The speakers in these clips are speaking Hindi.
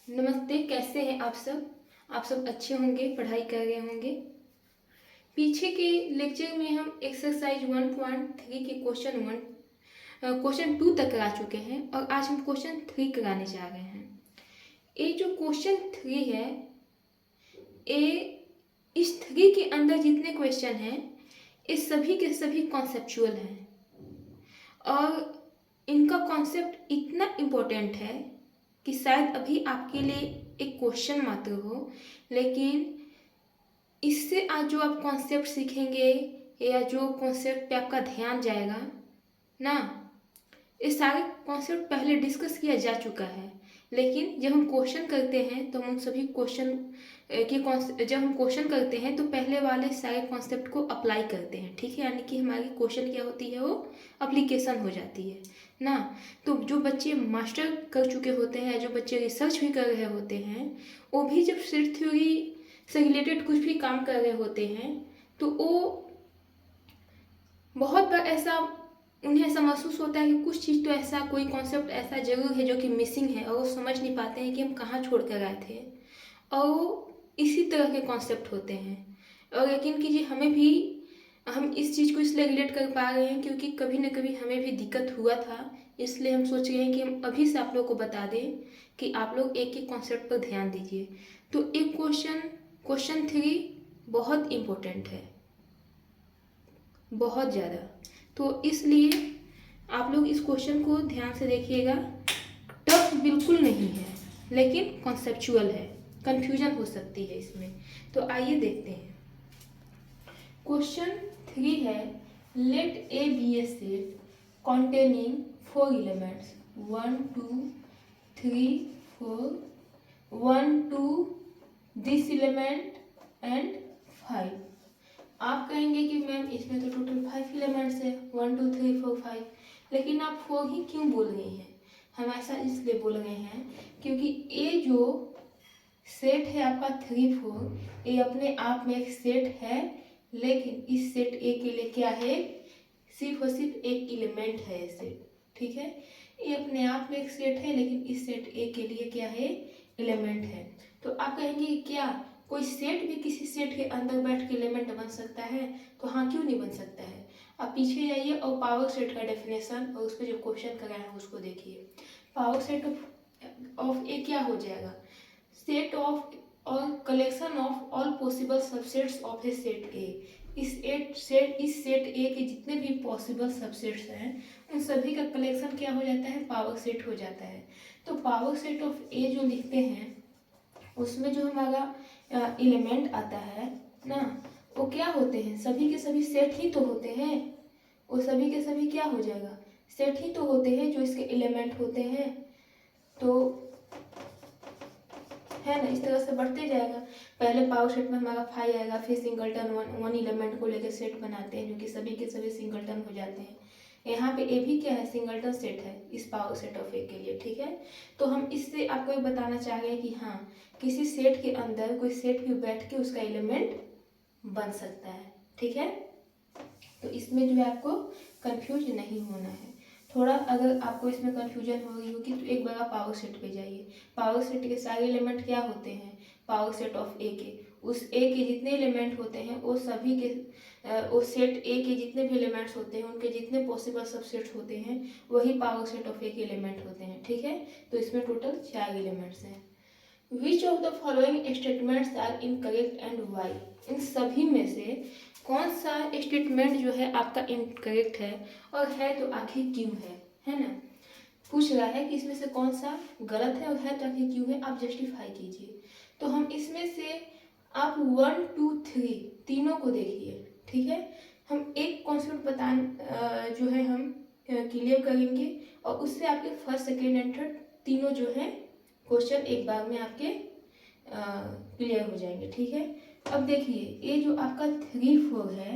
नमस्ते, कैसे हैं आप सब? आप सब अच्छे होंगे, पढ़ाई कर रहे होंगे। पीछे के लेक्चर में हम एक्सरसाइज 1.3 के क्वेश्चन 2 तक करा चुके हैं और आज हम क्वेश्चन 3 कराने जा रहे हैं। ये जो क्वेश्चन 3 है, ये इस 3 के अंदर जितने क्वेश्चन हैं, ये सभी के सभी कॉन्सेप्चुअल हैं और इनका कॉन्सेप्ट इतना इम्पोर्टेंट है कि शायद अभी आपके लिए एक क्वेश्चन मात्र हो, लेकिन इससे आज जो आप कॉन्सेप्ट सीखेंगे या जो कॉन्सेप्ट पे आपका ध्यान जाएगा ना, ये सारे कॉन्सेप्ट पहले डिस्कस किया जा चुका है। लेकिन जब हम क्वेश्चन करते हैं तो हम उन सभी जब हम क्वेश्चन करते हैं तो पहले वाले सारे कॉन्सेप्ट को अप्लाई करते हैं, ठीक है। यानी कि हमारी क्वेश्चन क्या होती है, वो अप्लीकेशन हो जाती है ना। तो जो बच्चे मास्टर कर चुके होते हैं, जो बच्चे रिसर्च भी कर रहे होते हैं, वो भी जब सेट थ्योरी से रिलेटेड कुछ भी काम कर रहे होते हैं तो वो बहुत बार उन्हें ऐसा महसूस होता है कि कुछ चीज़ तो ऐसा, कोई कॉन्सेप्ट ऐसा जरूर है जो कि मिसिंग है और वो समझ नहीं पाते हैं कि हम कहाँ छोड़ कर आए थे। और वो इसी तरह के कॉन्सेप्ट होते हैं। और यकीन कीजिए, हम इस चीज़ को इसलिए रिलेट कर पा रहे हैं क्योंकि कभी न कभी हमें भी दिक्कत हुआ था। इसलिए हम सोच रहे हैं कि हम अभी से आप लोग को बता दें कि आप लोग एक एक कॉन्सेप्ट पर ध्यान दीजिए। तो एक क्वेश्चन 3 बहुत इम्पोर्टेंट है, बहुत ज़्यादा। तो इसलिए आप लोग इस क्वेश्चन को ध्यान से देखिएगा। टफ बिल्कुल नहीं है, लेकिन कॉन्सेप्चुअल है, कंफ्यूजन हो सकती है इसमें। तो आइए देखते हैं। क्वेश्चन 3 है, let A B A set containing 4 elements 1 2 3 4 1 2 this element and 5। आप कहेंगे कि मैम इसमें तो टोटल 5 एलिमेंट्स है, 1 2 3 4 5, लेकिन आप 4 ही क्यों बोल रही हैं? हम ऐसा इसलिए बोल रहे हैं क्योंकि ये जो सेट है आपका 3 4, ये अपने आप में एक सेट है, लेकिन इस सेट ए के लिए क्या है, सिर्फ और सिर्फ एक एलिमेंट है ये सेट, ठीक है। ये अपने आप में एक सेट है, लेकिन इस सेट ए के लिए क्या है, एलिमेंट है। तो आप कहेंगे क्या कोई सेट भी किसी सेट के अंदर बैठ के एलिमेंट बन सकता है? तो हाँ, क्यों नहीं बन सकता है। आप पीछे जाइए और पावर सेट का डेफिनेशन और उस पर जो क्वेश्चन कराया है उसको देखिए। पावर सेट ऑफ ए क्या हो जाएगा, सेट ऑफ और collection of all possible subsets of A set ए। इस सेट ए के जितने भी पॉसिबल सबसेट्स हैं उन सभी का कलेक्शन क्या हो जाता है, पावर सेट हो जाता है। तो पावर सेट ऑफ ए जो लिखते हैं उसमें जो हमारा एलिमेंट आता है ना, वो क्या होते हैं, सभी के सभी सेट ही तो होते हैं। वो सभी के सभी क्या हो जाएगा, सेट ही तो होते हैं जो इसके एलिमेंट होते हैं। तो है ना, इस तरह से बढ़ते जाएगा। पहले पावर सेट में हमारा 5 आएगा, फिर सिंगलटन वन एलिमेंट को लेकर सेट बनाते हैं जो कि सभी के सभी सिंगलटन हो जाते हैं। यहाँ पे ए भी क्या है, सिंगलटन सेट है इस पावर सेट ऑफ ए के लिए, ठीक है। तो हम इससे आपको ये बताना चाह रहे हैं कि हाँ, किसी सेट के अंदर कोई सेट भी बैठ के उसका एलिमेंट बन सकता है, ठीक है। तो इसमें जो है आपको कंफ्यूज नहीं होना है। थोड़ा अगर आपको इसमें कंफ्यूजन हो रही होगी तो एक बार आप पावर सेट पे जाइए। पावर सेट के सारे एलिमेंट क्या होते हैं, पावर सेट ऑफ ए के, उस ए के जितने एलिमेंट होते हैं वो सभी के उस सेट ए के जितने भी एलिमेंट्स होते हैं उनके जितने पॉसिबल सबसेट्स होते हैं वही पावर सेट ऑफ ए के एलिमेंट होते हैं, ठीक है। तो इसमें टोटल 4 एलिमेंट्स हैं। Which of the following statements are incorrect and why. इन सभी में से कौन सा स्टेटमेंट जो है आपका इनकरेक्ट है, और है तो आखिर क्यों है ना। पूछ रहा है कि इसमें से कौन सा गलत है और है तो आखिर क्यों है, आप जस्टिफाई कीजिए। तो हम इसमें से आप 1 2 3 तीनों को देखिए, ठीक है। हम एक कॉन्सेप्ट जो है हम क्लियर करेंगे और उससे आपके फर्स्ट सेकेंड एंड थर्ड तीनों जो है क्वेश्चन एक बार में आपके क्लियर हो जाएंगे, ठीक है। अब देखिए, ये जो आपका 3 4 है,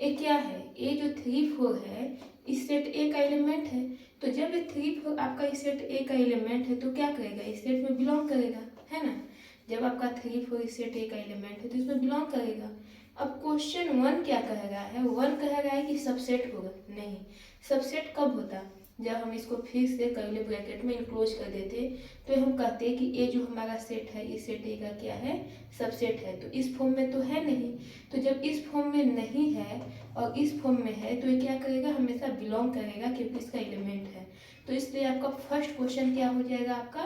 ये क्या है, ये जो 3 4 है इस सेट ए का एलिमेंट है। तो जब ये 3 4 आपका इस सेट ए का एलिमेंट है तो क्या करेगा, इस सेट में बिलोंग करेगा, है ना। जब आपका 3 4 इस सेट ए का एलिमेंट है तो इसमें बिलोंग करेगा। अब क्वेश्चन 1 क्या कह रहा है, 1 कह रहा है कि सबसेट होगा, नहीं। सबसेट कब होता, जब हम इसको फिर से कर्ली ब्रैकेट में इनक्लोज कर देते तो हम कहते कि ए जो हमारा सेट है इस सेट ए का क्या है, सबसेट है। तो इस फॉर्म में तो है नहीं, तो जब इस फॉर्म में नहीं है और इस फॉर्म में है तो ये क्या करेगा, हमेशा बिलोंग करेगा क्योंकि इसका एलिमेंट है। तो इसलिए आपका फर्स्ट क्वेश्चन क्या हो जाएगा, आपका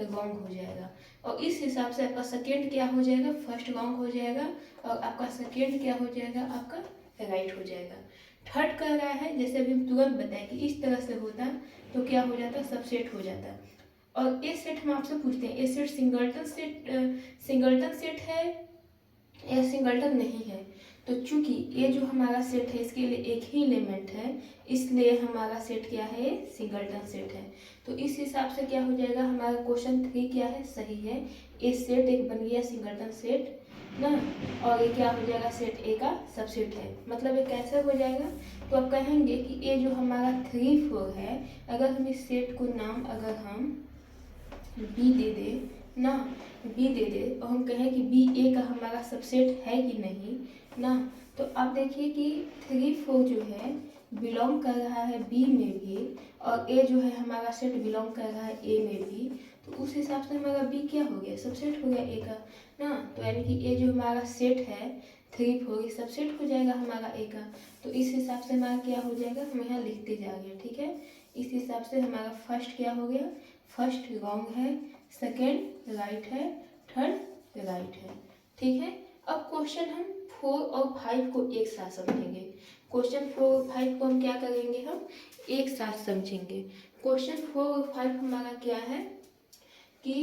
रॉन्ग हो जाएगा। और इस हिसाब से आपका सेकेंड क्या हो जाएगा, फर्स्ट रॉन्ग हो जाएगा और आपका सेकेंड क्या हो जाएगा, आपका राइट हो जाएगा। थर्ड कर रहा है, जैसे अभी हम तुरंत बताए कि इस तरह से होता तो क्या हो जाता, सबसेट हो जाता। और ए सेट हम आपसे पूछते हैं, ए सेट सिंगल्टन सेट है या सिंगल्टन नहीं है। तो चूंकि ये जो हमारा सेट है इसके लिए एक ही एलिमेंट है, इसलिए हमारा सेट क्या है, सिंगल्टन सेट है। तो इस हिसाब से क्या हो जाएगा, हमारा क्वेश्चन 3 क्या है, सही है। ए सेट एक बन गया सिंगल्टन सेट ना, और ये क्या हो जाएगा, सेट ए का सबसेट है। मतलब ये कैसे हो जाएगा, तो आप कहेंगे कि ये जो हमारा 3, 4 है, अगर हम इस सेट को नाम अगर हम बी दे दे ना, बी दे दे और हम कहें कि बी ए का हमारा सबसेट है कि नहीं ना, तो आप देखिए कि 3, 4 जो है बिलोंग कर रहा है बी में भी और ए जो है हमारा सेट बिलोंग कर रहा है ए में भी। तो उस हिसाब से हमारा बी क्या हो गया, सबसेट हो गया ए का ना। तो यानी कि ए जो हमारा सेट है 3, 4 सबसेट हो जाएगा हमारा ए का। तो इस हिसाब से हमारा क्या हो जाएगा, हम यहाँ लिखते जाएंगे, ठीक है। इस हिसाब से हमारा फर्स्ट क्या हो गया, फर्स्ट रॉन्ग है, सेकेंड राइट है, थर्ड राइट है, ठीक है। अब क्वेश्चन हम 4 और 5 को एक साथ समझेंगे। क्वेश्चन 4 और 5 को हम क्या करेंगे, हम एक साथ समझेंगे। क्वेश्चन 4 और 5 हमारा क्या है कि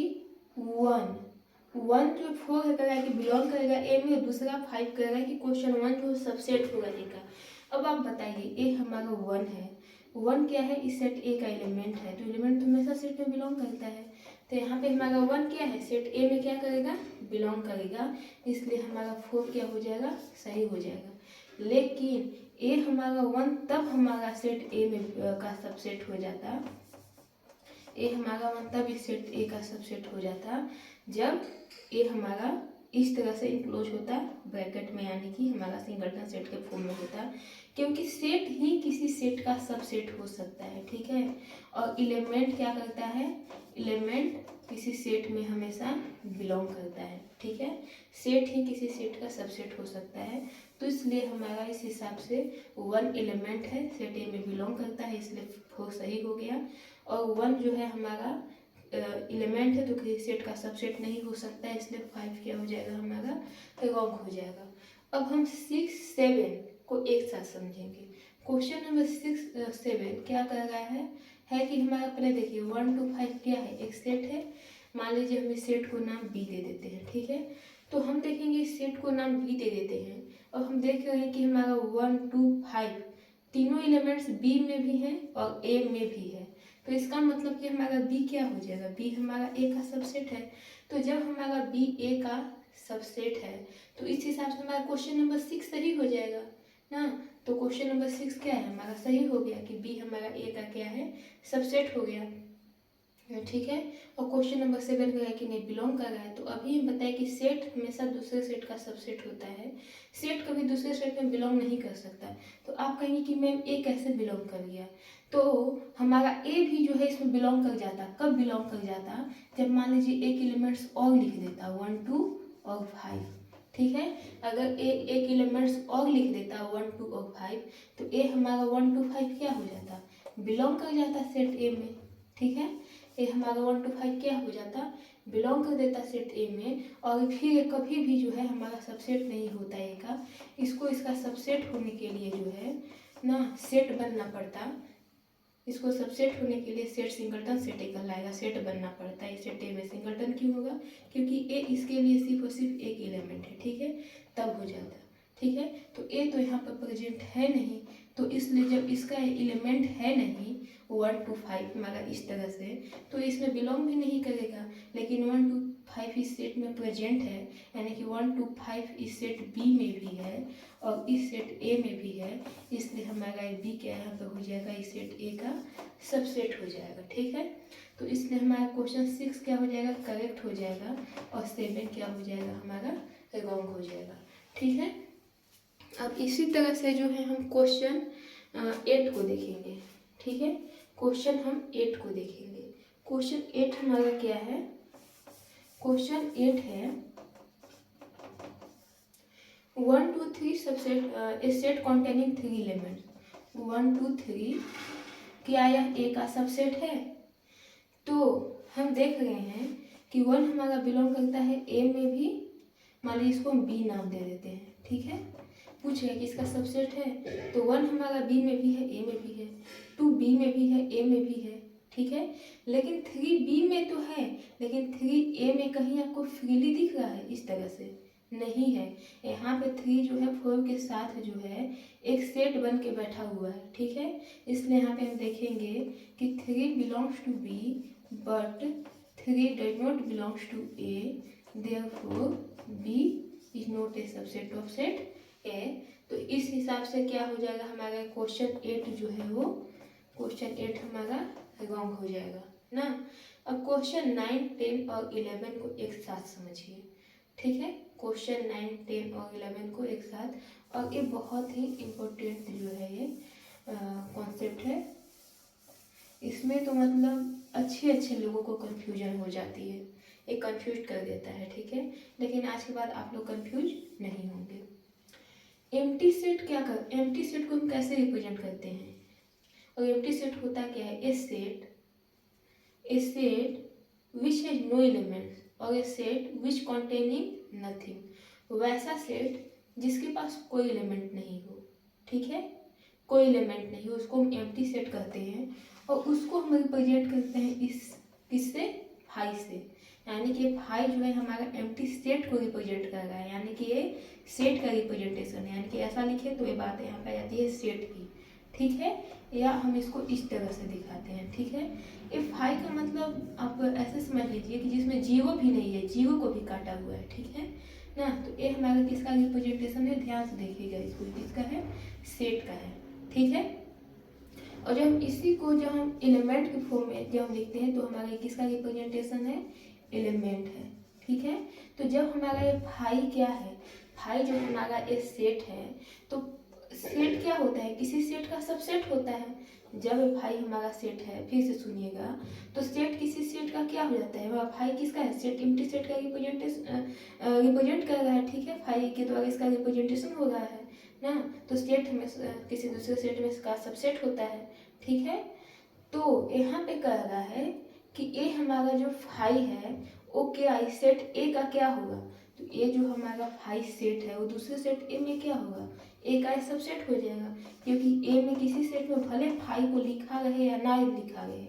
1 जो 4 है करेगा कि बिलोंग करेगा ए में, दूसरा 5 करेगा कि क्वेश्चन 1 जो सबसेट होगा ए का। अब आप बताइए, ए हमारा 1 है, 1 क्या है, इस सेट ए का एलिमेंट है, तो एलिमेंट तो हमेशा सेट में बिलोंग करता है। तो यहाँ पे हमारा 1 क्या है, सेट ए में क्या करेगा, बिलोंग करेगा, इसलिए हमारा 4 क्या हो जाएगा, सही हो जाएगा। लेकिन ए हमारा 1 तब हमारा सेट ए में का सबसेट हो जाता, ए हमारा 1 तब इस सेट ए का सबसेट हो जाता जब ए हमारा इस तरह से इनक्लोज होता ब्रैकेट में, यानी कि हमारा सिंगल्टन सेट के फॉर्म में होता, क्योंकि सेट ही किसी सेट का सबसेट हो सकता है, ठीक है। और एलिमेंट क्या करता है, एलिमेंट किसी सेट में हमेशा बिलोंग करता है, ठीक है। सेट ही किसी सेट का सबसेट हो सकता है, तो इसलिए हमारा इस हिसाब से 1 एलिमेंट है, सेट ए में बिलोंग करता है, इसलिए 4 सही हो गया। और 1 जो है हमारा एलिमेंट है तो किसी सेट का सबसेट नहीं हो सकता है, इसलिए 5 क्या हो जाएगा, हमारा रॉन्ग हो जाएगा। अब हम 6, 7 को एक साथ समझेंगे। क्वेश्चन नंबर 6, 7 क्या कर रहा है कि हमारा, पहले देखिए 1 to 5 क्या है, एक सेट है। मान लीजिए हम इस सेट को नाम बी दे देते हैं, ठीक है। तो हम देखेंगे इस सेट को नाम बी दे देते हैं और हम देख रहे हैं कि हमारा 1 to 5 तीनों एलिमेंट्स बी में भी हैं और ए में भी है। तो इसका मतलब कि हमारा बी क्या हो जाएगा, बी हमारा ए का सबसेट है। तो जब हमारा बी ए का सबसेट है तो इस हिसाब से हमारा क्वेश्चन नंबर 6 सही हो जाएगा ना। तो क्वेश्चन नंबर 6 क्या है, हमारा सही हो गया कि बी हमारा ए का क्या है, सबसेट हो गया, ठीक है। और क्वेश्चन नंबर 7 का है कि नहीं, बिलोंग कर रहा है। तो अभी हम बताएं कि सेट हमेशा दूसरे सेट का सबसेट होता है, सेट कभी दूसरे सेट में बिलोंग नहीं कर सकता। तो आप कहेंगे कि मैम ए कैसे बिलोंग कर गया, तो हमारा ए भी जो है इसमें बिलोंग कर जाता। कब बिलोंग कर जाता, जब मान लीजिए एक एलिमेंट्स और लिख देता 1, 2 और 5, ठीक है। अगर ए एक एलिमेंट्स और लिख देता 1, 2 और 5 तो ए हमारा 1 to 5 क्या हो जाता, बिलोंग कर जाता सेट ए में, ठीक है। ए हमारा 1 to 5 क्या हो जाता, बिलोंग कर देता सेट ए में। और फिर कभी भी जो है हमारा सबसेट नहीं होता ए का, इसको इसका सबसेट होने के लिए जो है ना सेट बनना पड़ता। इसको सबसेट होने के लिए सेट सिंगल्टन सेट ए कहलाएगा, सेट बनना पड़ता है। सेट ए में सिंगल्टन क्यों होगा, क्योंकि ए इसके लिए सिर्फ और सिर्फ एक एलिमेंट है, ठीक है, तब हो जाता, ठीक है। तो ए तो यहाँ पर प्रेजेंट है नहीं, तो इसलिए जब इसका एलिमेंट है नहीं 1 to 5 हमारा इस तरह से, तो इसमें बिलोंग भी नहीं करेगा। लेकिन 1 to 5 इस सेट में प्रेजेंट है, यानी कि 1 to 5 इस सेट बी में भी है और इस सेट ए में भी है, इसलिए हमारा बी क्या यहाँ पर हो जाएगा, इस सेट ए का सबसेट हो जाएगा, ठीक है। तो इसलिए हमारा क्वेश्चन 6 क्या हो जाएगा, करेक्ट हो जाएगा और 7 क्या हो जाएगा, हमारा रॉन्ग हो जाएगा, ठीक है। अब इसी तरह से जो है हम क्वेश्चन 8 को देखेंगे, ठीक है। क्वेश्चन हम 8 को देखेंगे। क्वेश्चन 8 हमारा क्या है? क्वेश्चन 8 है 1 2 3 subset A set containing 3 elements. 1 2 3 क्या यह ए का सबसेट है? तो हम देख रहे हैं कि 1 हमारा बिलोंग करता है ए में भी, मान लीजिए इसको हम बी नाम दे देते हैं, ठीक है। पूछ रहे कि इसका सबसेट है, तो 1 हमारा बी में भी है, ए में भी है, 2 बी में भी है, ए में भी है, ठीक है। लेकिन 3 बी में तो है, लेकिन 3 ए में कहीं आपको फ्रीली दिख रहा है? इस तरह से नहीं है। यहाँ पे 3 जो है 4 के साथ जो है एक सेट बन के बैठा हुआ है, ठीक है। इसलिए यहाँ पे हम देखेंगे कि 3 belongs to B but 3 does not belongs to A, therefore B is not a subset of set A. तो इस हिसाब से क्या हो जाएगा, हमारा क्वेश्चन 8 जो है वो क्वेश्चन 8 हमारा रॉन्ग हो जाएगा ना। अब क्वेश्चन 9 10 और 11 को एक साथ समझिए, ठीक है। क्वेश्चन 9 10 और 11 को एक साथ, और ये बहुत ही इम्पोर्टेंट जो है ये कॉन्सेप्ट है। इसमें तो मतलब अच्छे अच्छे लोगों को कन्फ्यूजन हो जाती है, ये कंफ्यूज कर देता है, ठीक है। लेकिन आज के बाद आप लोग कंफ्यूज नहीं होंगे। एम्प्टी सेट क्या कर, एम्प्टी सेट को हम कैसे रिप्रेजेंट करते हैं? और एम्प्टी सेट होता क्या है? A set which has no elements और a set which containing nothing. वैसा सेट जिसके पास कोई एलिमेंट नहीं हो, ठीक है, कोई एलिमेंट नहीं हो, उसको हम एम्प्टी सेट कहते हैं। और उसको हम रिप्रेजेंट करते हैं किससे? फाई से। यानी कि फाई जो है हमारा एम्प्टी सेट को रिप्रेजेंट कर रहा है, यानी कि ये सेट का रिप्रेजेंटेशन है। यानी कि ऐसा लिखे तो ये बात यहाँ पे आ जाती है सेट की, ठीक है। या हम इसको इस तरह से दिखाते हैं, ठीक है। ये फाई का मतलब आप ऐसे समझ लीजिए कि जिसमें जीरो भी नहीं है, जीरो को भी काटा हुआ है, ठीक है ना। तो ये हमारा किसका रिप्रेजेंटेशन है? ध्यान से देखिएगा इसको, किसका है? सेट का है, ठीक है। और जब हम इसी को जब हम एलिमेंट के फॉर्म में जब हम लिखते हैं तो हमारा किसका रिप्रेजेंटेशन है? एलिमेंट है, ठीक है। तो जब हमारा ये फाई क्या है? फाई जो हमारा ये सेट है, तो सेट क्या होता है? किसी सेट का सबसेट होता है। जब फाई हमारा सेट है, फिर से सुनिएगा, तो सेट किसी सेट का क्या हो जाता है? फाई किसका है? सेट एम्प्टी सेट का रिप्रेजेंट कर रहा है, ठीक है। फाई के द्वारा इसका रिप्रेजेंटेशन हो रहा है ना। तो सेट में किसी दूसरे सेट में इसका सबसेट होता है, ठीक है। तो यहाँ पे कह रहा है कि ए हमारा जो फाई है वो क्या है? सेट ए का क्या होगा? तो ए जो हमारा फाई सेट है वो दूसरे सेट ए में क्या होगा? ए का सबसेट हो जाएगा, क्योंकि ए में किसी सेट में भले फाई को लिखा रहे या ना लिखा रहे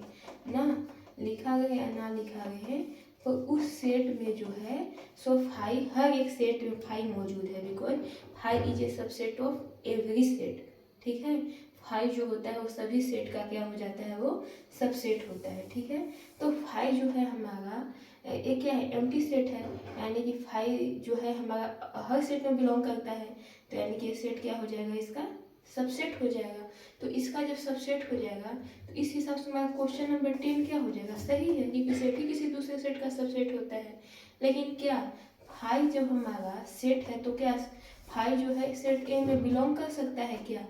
ना, लिखा रहे या ना लिखा रहे, तो उस सेट में जो है सो फाई, हर एक सेट में फाई मौजूद है, because phi is a subset of every set, ठीक है। फाई जो होता है वो सभी सेट का क्या हो जाता है? वो सबसेट होता है, ठीक है। तो फाई जो है हमारा ये क्या है? एम्प्टी सेट है, यानी कि फाई जो है हमारा हर सेट में बिलोंग करता है, तो यानी कि सेट क्या हो जाएगा? इसका सबसेट हो जाएगा। तो इसका जब सबसेट हो जाएगा तो इस हिसाब से हमारा क्वेश्चन नंबर 10 क्या हो जाएगा? सही है, क्योंकि सेट ही किसी दूसरे सेट का सबसेट होता है। लेकिन क्या फाई जब हमारा सेट है तो क्या फाई जो है सेट ए में बिलोंग कर सकता है क्या?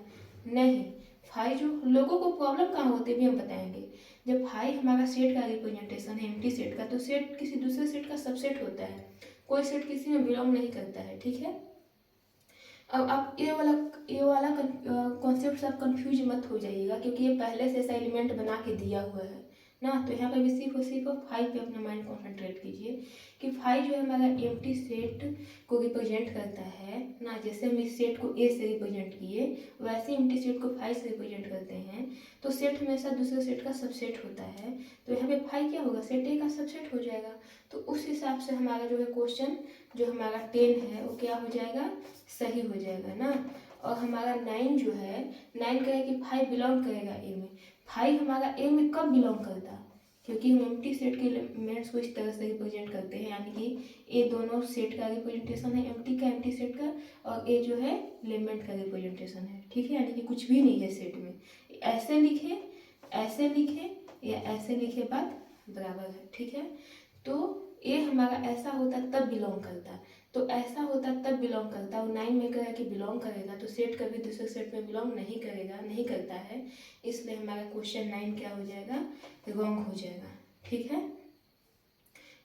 नहीं। फाई जो लोगों को प्रॉब्लम कहाँ होती है भी हम बताएंगे। जब फाई हमारा सेट का रिप्रेजेंटेशन है एम्प्टी सेट का, तो सेट किसी दूसरे सेट का सबसेट होता है, कोई सेट किसी में बिलोंग नहीं करता है, ठीक है। अब आप ये वाला कॉन्सेप्ट आप कंफ्यूज मत हो जाइएगा, क्योंकि ये पहले से ऐसा एलिमेंट बना के दिया हुआ है ना। तो यहाँ पर भी सिर्फ फाइव पे अपना माइंड कॉन्सेंट्रेट कीजिए कि फाइव जो है हमारा एम्प्टी सेट को रिप्रेजेंट करता है ना। जैसे हम इस सेट को ए से रिप्रेजेंट किए, वैसे एम्प्टी सेट को फाइव से रिप्रेजेंट करते हैं। तो सेट हमेशा दूसरे सेट का सबसेट होता है, तो यहाँ पे फाइव क्या होगा? सेट ए का सबसेट हो जाएगा। तो उस हिसाब से हमारा जो है क्वेश्चन जो हमारा 10 है वो क्या हो जाएगा? सही हो जाएगा ना। और हमारा 9 जो है, 9 कहे कि फाइव बिलोंग करेगा ए में। फाइव हमारा ए में कब बिलोंग करता है? क्योंकि हम एम्प्टी सेट के एलिमेंट्स को इस तरह से रिप्रेजेंट करते हैं, यानी कि ए दोनों सेट का रिप्रेजेंटेशन है, एम्प्टी सेट का, और ए जो है एलिमेंट का रिप्रेजेंटेशन है, ठीक है। यानी कि कुछ भी नहीं है सेट में। ऐसे लिखे या ऐसे लिखे, बात बराबर है, ठीक है। तो ए हमारा ऐसा होता तब बिलोंग करता, तो ऐसा होता तब बिलोंग करता। और 9 में कहा कि बिलोंग करेगा, तो सेट कभी दूसरे सेट में बिलोंग नहीं करेगा, नहीं करता है। इसलिए हमारा क्वेश्चन 9 क्या हो जाएगा, रॉन्ग हो जाएगा। ठीक है,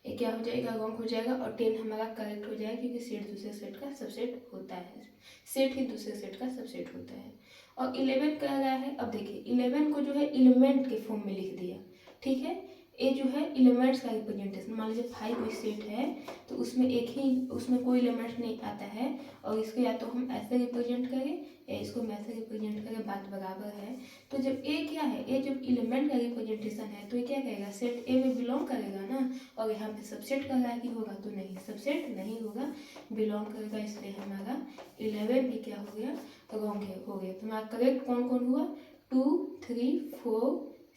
ये क्या हो जाएगा, रॉन्ग हो जाएगा। और 10 हमारा करेक्ट हो जाएगा, क्योंकि सेट दूसरे सेट का सबसेट होता है, सेट ही दूसरे सेट का सबसेट होता है। और 11 कह रहा है, अब देखिए 11 को जो है एलिमेंट के फॉर्म में लिख दिया। ठीक है, ये जो है एलिमेंट्स का रिप्रेजेंटेशन, मान लीजिए 5 कोई सेट है तो उसमें एक ही, उसमें कोई एलिमेंट नहीं आता है, और इसको या तो हम ऐसे रिप्रेजेंट करें या इसको हम ऐसे रिप्रेजेंट करें, बात बराबर है। तो जब ए क्या है, ए जब एलिमेंट का रिप्रेजेंटेशन है तो ये क्या करेगा, सेट ए में बिलोंग करेगा ना। और यहाँ पे सबसेट कर रहा है कि होगा, तो नहीं, सबसेट नहीं होगा, बिलोंग करेगा। इसलिए हमारा 11 भी क्या हो गया, रॉन्ग हो गया। तो हमारा करेक्ट कौन कौन हुआ, 2, 3, 4,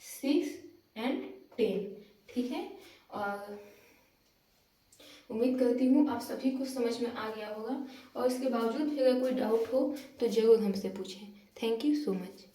6 एंड 10। ठीक है, और उम्मीद करती हूँ आप सभी को समझ में आ गया होगा। और इसके बावजूद भी अगर कोई डाउट हो तो ज़रूर हमसे पूछें। Thank you so much.